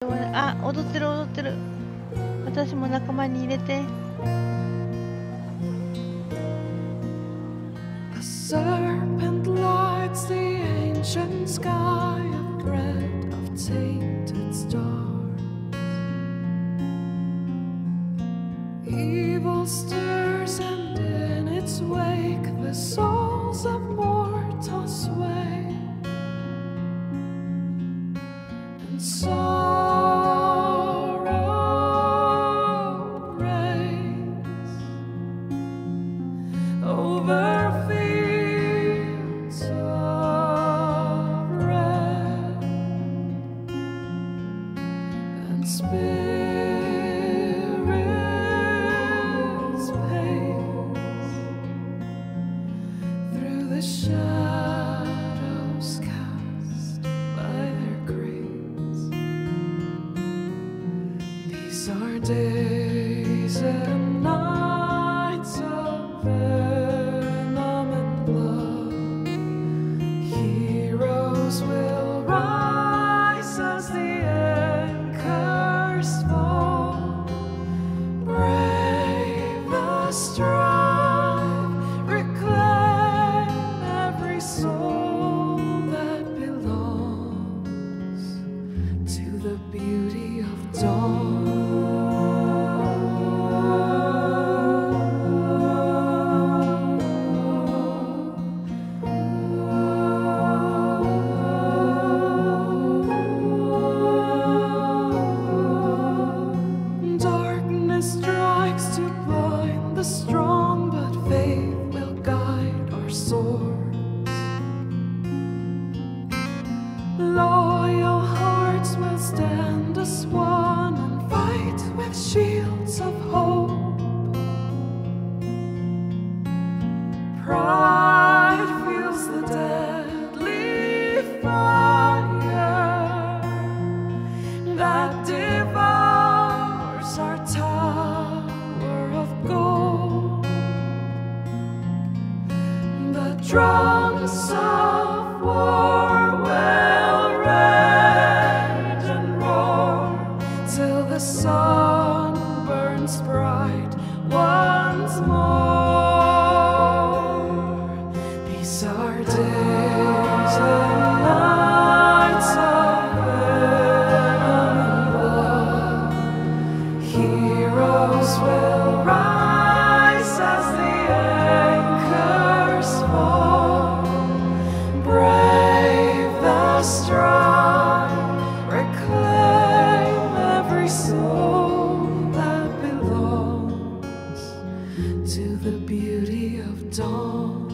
あ、踊ってる踊ってる。私も仲間に入れて。A serpent lights the ancient sky, a thread of tainted stars. Evil stirs, and in its wake the souls of mortals sway. And sorrow reigns over fields of red, and spirits pace through the shadows cast by their graves. These are days and nights of venom and blood. Heroes will rise as the anchors fall. Brave the strive, reclaim every soul that belongs to the beauty of dawn. Darkness strikes to blind the strong, but faith will guide our swords. Loyal hearts will stand as one and fight with shields of hope. Pride feels the deadly fire that devours our tower of gold. The drums of war will rage and roar till the sun burns bright once more. These are days and nights of venom and blood. Heroes will rise as the anchors fall. Brave the strive, reclaim every soul that belongs to the beauty of dawn.